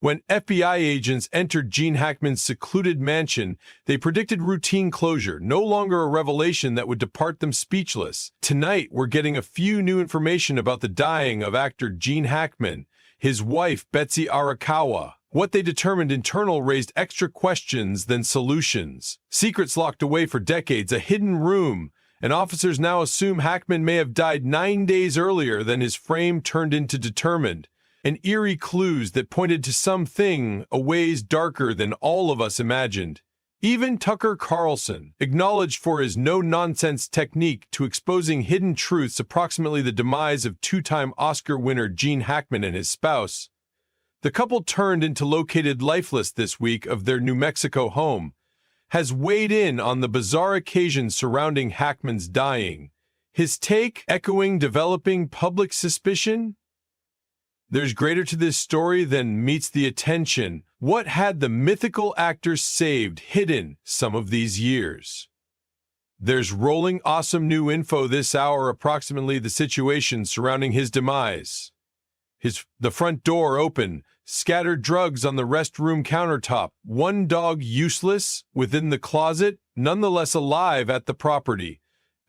When FBI agents entered Gene Hackman's secluded mansion, they predicted routine closure, no longer a revelation that would depart them speechless. Tonight, we're getting a few new information about the dying of actor Gene Hackman, his wife Betsy Arakawa. What they determined internal raised extra questions than solutions. Secrets locked away for decades, a hidden room, and officers now assume Hackman may have died 9 days earlier than his frame turned into determined. And eerie clues that pointed to something a ways darker than all of us imagined. Even Tucker Carlson, acknowledged for his no-nonsense technique to exposing hidden truths, approximately the demise of two-time Oscar winner Gene Hackman and his spouse. The couple turned into located lifeless this week of their New Mexico home, has weighed in on the bizarre occasions surrounding Hackman's dying. His take echoing developing public suspicion? There's greater to this story than meets the attention. What had the mythical actor saved hidden some of these years? There's rolling awesome new info this hour, approximately the situation surrounding his demise. The front door open, scattered drugs on the restroom countertop, one dog useless within the closet, nonetheless alive at the property.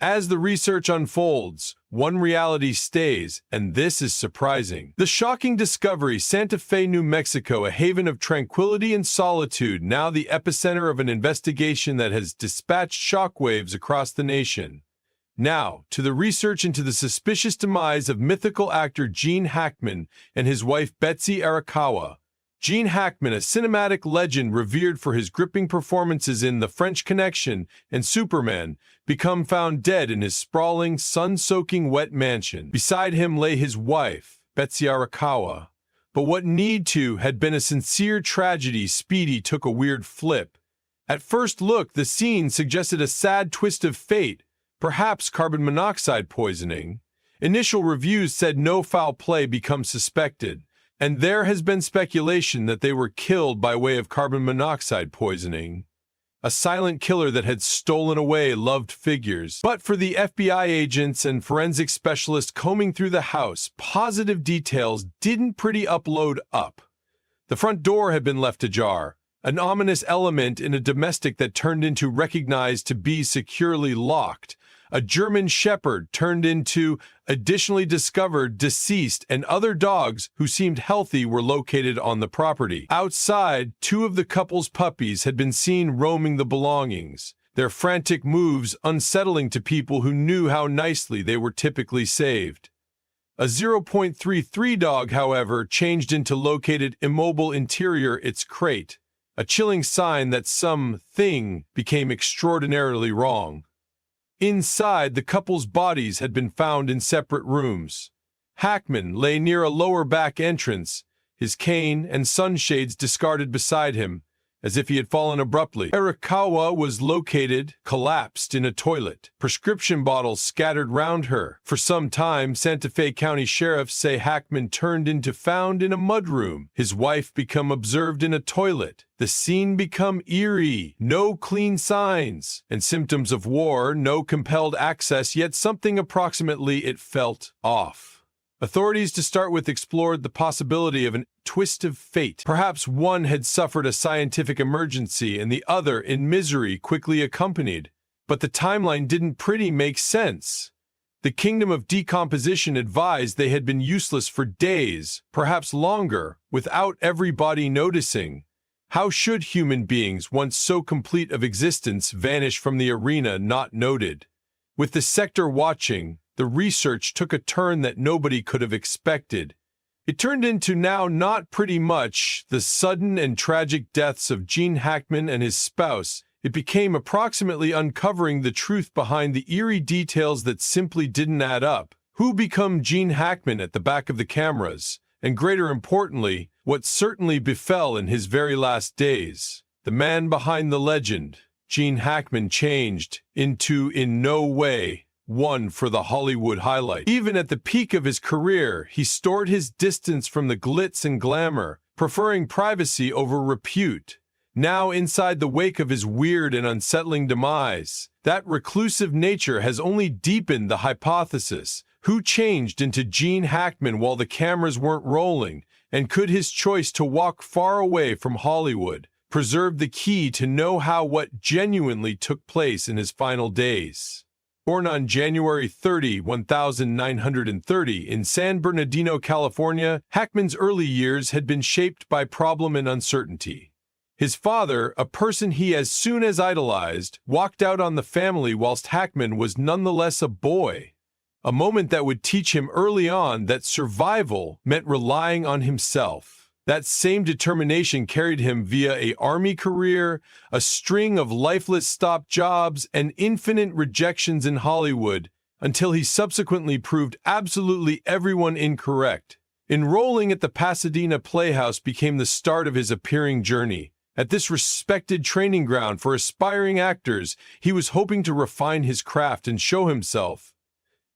As the research unfolds, one reality stays, and this is surprising. The shocking discovery: Santa Fe, New Mexico, a haven of tranquility and solitude, now the epicenter of an investigation that has dispatched shockwaves across the nation. Now, to the research into the suspicious demise of mythical actor Gene Hackman and his wife Betsy Arakawa. Gene Hackman, a cinematic legend revered for his gripping performances in The French Connection and Superman, become found dead in his sprawling, sun-soaking wet mansion. Beside him lay his wife, Betsy Arakawa. But what had been a sincere tragedy speedy took a weird flip. At first look, the scene suggested a sad twist of fate, perhaps carbon monoxide poisoning. Initial reviews said no foul play become suspected, and there has been speculation that they were killed by way of carbon monoxide poisoning. A silent killer that had stolen away loved figures. But for the FBI agents and forensic specialists combing through the house, positive details didn't pretty upload up. The front door had been left ajar, an ominous element in a domestic that turned into recognized to be securely locked. A German shepherd turned into additionally discovered deceased, and other dogs who seemed healthy were located on the property. Outside, 2 of the couple's puppies had been seen roaming the belongings, their frantic moves unsettling to people who knew how nicely they were typically saved. A 0.33 dog, however, changed into located immobile interior its crate, a chilling sign that something became extraordinarily wrong. Inside, the couple's bodies had been found in separate rooms. Hackman lay near a lower back entrance, his cane and sunshades discarded beside him, as if he had fallen abruptly. Arakawa was located, collapsed in a toilet, prescription bottles scattered round her. For some time, Santa Fe County sheriffs say Hackman turned into found in a mudroom, his wife become observed in a toilet. The scene become eerie, no clean signs, and symptoms of war, no compelled access, yet something approximately it felt off. Authorities to start with explored the possibility of a twist of fate. Perhaps one had suffered a scientific emergency and the other in misery quickly accompanied. But the timeline didn't pretty make sense. The kingdom of decomposition advised they had been useless for days, perhaps longer, without everybody noticing. How should human beings, once so complete of existence, vanish from the arena not noted? With the sector watching, the research took a turn that nobody could have expected. It turned into now not pretty much the sudden and tragic deaths of Gene Hackman and his spouse. It became approximately uncovering the truth behind the eerie details that simply didn't add up. Who became Gene Hackman at the back of the cameras? And greater importantly, what certainly befell in his very last days. The man behind the legend, Gene Hackman, changed into in no way one for the Hollywood highlight. Even at the peak of his career, he stored his distance from the glitz and glamour, preferring privacy over repute. Now, inside the wake of his weird and unsettling demise, that reclusive nature has only deepened the hypothesis. Who changed into Gene Hackman while the cameras weren't rolling? And could his choice to walk far away from Hollywood preserve the key to know how what genuinely took place in his final days? Born on January 30, 1930, in San Bernardino, California, Hackman's early years had been shaped by problem and uncertainty. His father, a person he as soon as idolized, walked out on the family whilst Hackman was nonetheless a boy. A moment that would teach him early on that survival meant relying on himself. That same determination carried him via an army career, a string of lifeless stop jobs, and infinite rejections in Hollywood, until he subsequently proved absolutely everyone incorrect. Enrolling at the Pasadena Playhouse became the start of his appearing journey. At this respected training ground for aspiring actors, he was hoping to refine his craft and show himself.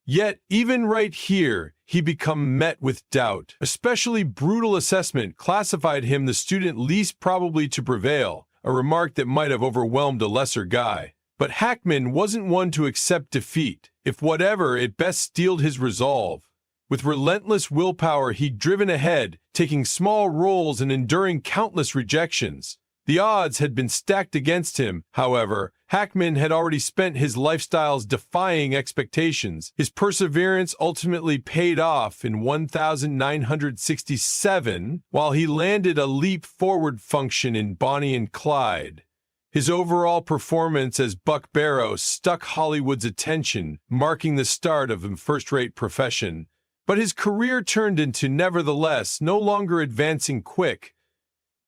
Yet, even right here, he became met with doubt. Especially brutal assessment classified him the student least probably to prevail, a remark that might have overwhelmed a lesser guy. But Hackman wasn't one to accept defeat, if whatever it best steeled his resolve. With relentless willpower, he'd driven ahead, taking small roles and enduring countless rejections. The odds had been stacked against him, however. Hackman had already spent his lifestyles defying expectations. His perseverance ultimately paid off in 1967, while he landed a leap-forward function in Bonnie and Clyde. His overall performance as Buck Barrow stuck Hollywood's attention, marking the start of a first-rate profession. But his career turned into nevertheless no longer advancing quick.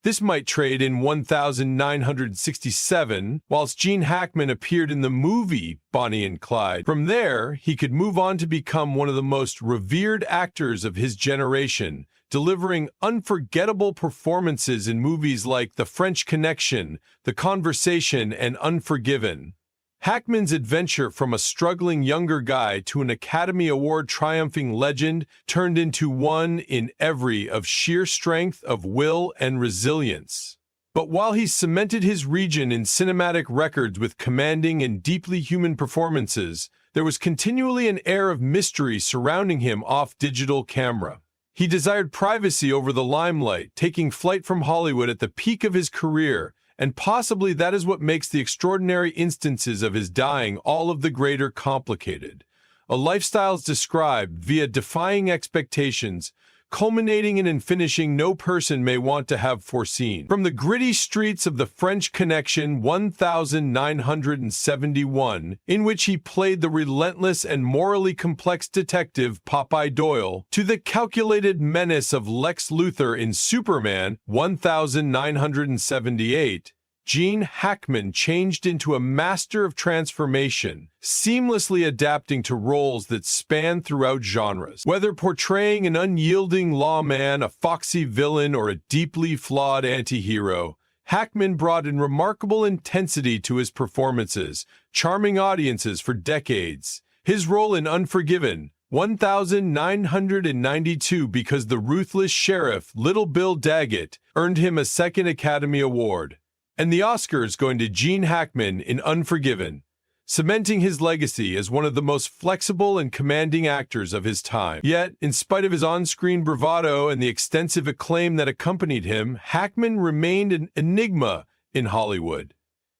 This might trade in 1967, whilst Gene Hackman appeared in the movie Bonnie and Clyde. From there, he could move on to become one of the most revered actors of his generation, delivering unforgettable performances in movies like The French Connection, The Conversation, and Unforgiven. Hackman's adventure from a struggling younger guy to an Academy Award-triumphing legend turned into one in every of sheer strength of will and resilience. But while he cemented his region in cinematic records with commanding and deeply human performances, there was continually an air of mystery surrounding him off digital camera. He desired privacy over the limelight, taking flight from Hollywood at the peak of his career, and possibly that is what makes the extraordinary instances of his dying all of the greater complicated. A lifestyle described via defying expectations, culminating in and finishing no person may want to have foreseen. From the gritty streets of The French Connection 1971, in which he played the relentless and morally complex detective Popeye Doyle, to the calculated menace of Lex Luthor in Superman 1978, Gene Hackman changed into a master of transformation, seamlessly adapting to roles that span throughout genres. Whether portraying an unyielding lawman, a foxy villain, or a deeply flawed anti-hero, Hackman brought in remarkable intensity to his performances, charming audiences for decades. His role in Unforgiven 1992 because the ruthless sheriff, Little Bill Daggett, earned him a second Academy Award. And the Oscars going to Gene Hackman in Unforgiven, cementing his legacy as one of the most flexible and commanding actors of his time. Yet, in spite of his on-screen bravado and the extensive acclaim that accompanied him, Hackman remained an enigma in Hollywood.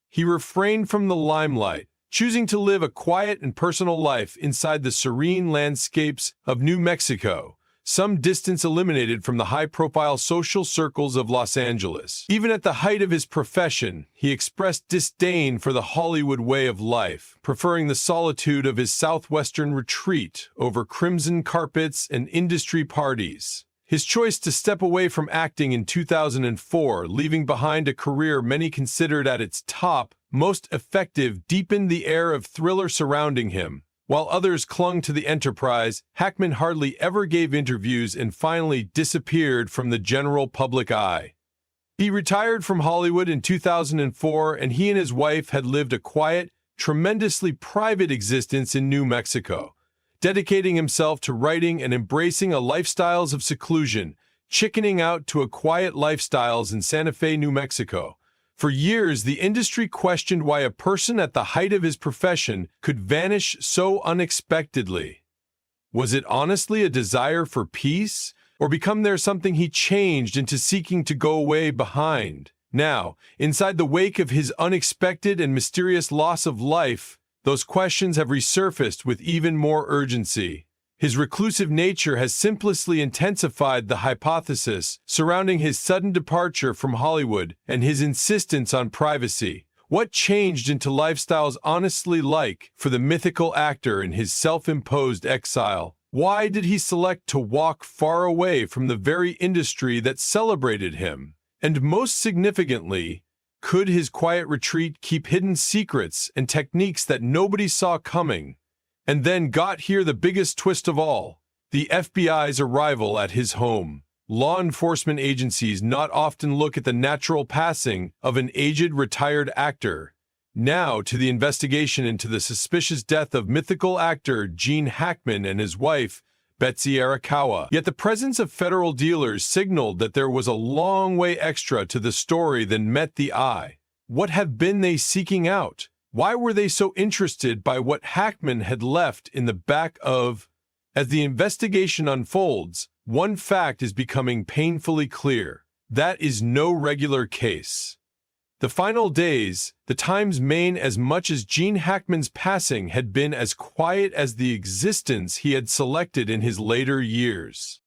He refrained from the limelight, choosing to live a quiet and personal life inside the serene landscapes of New Mexico, some distance eliminated from the high-profile social circles of Los Angeles. Even at the height of his profession, he expressed disdain for the Hollywood way of life, preferring the solitude of his southwestern retreat over crimson carpets and industry parties. His choice to step away from acting in 2004, leaving behind a career many considered at its top, most effective, deepened the air of thriller surrounding him. While others clung to the enterprise, Hackman hardly ever gave interviews and finally disappeared from the general public eye. He retired from Hollywood in 2004, and he and his wife had lived a quiet, tremendously private existence in New Mexico, dedicating himself to writing and embracing a lifestyles of seclusion, chickening out to a quiet lifestyles in Santa Fe, New Mexico. For years, the industry questioned why a person at the height of his profession could vanish so unexpectedly. Was it honestly a desire for peace, or become there something he changed into seeking to go away behind? Now, inside the wake of his unexpected and mysterious loss of life, those questions have resurfaced with even more urgency. His reclusive nature has simply intensified the hypothesis surrounding his sudden departure from Hollywood and his insistence on privacy. What changed into lifestyles honestly like for the mythical actor in his self-imposed exile? Why did he select to walk far away from the very industry that celebrated him? And most significantly, could his quiet retreat keep hidden secrets and techniques that nobody saw coming? And then got here the biggest twist of all, the FBI's arrival at his home. Law enforcement agencies not often look at the natural passing of an aged retired actor. Now to the investigation into the suspicious death of mythical actor Gene Hackman and his wife, Betsy Arakawa. Yet the presence of federal dealers signaled that there was a long way extra to the story than met the eye. What have been they seeking out? Why were they so interested by what Hackman had left in the back of? As the investigation unfolds, one fact is becoming painfully clear. That is no regular case. The final days, the times main as much as Gene Hackman's passing had been as quiet as the existence he had selected in his later years.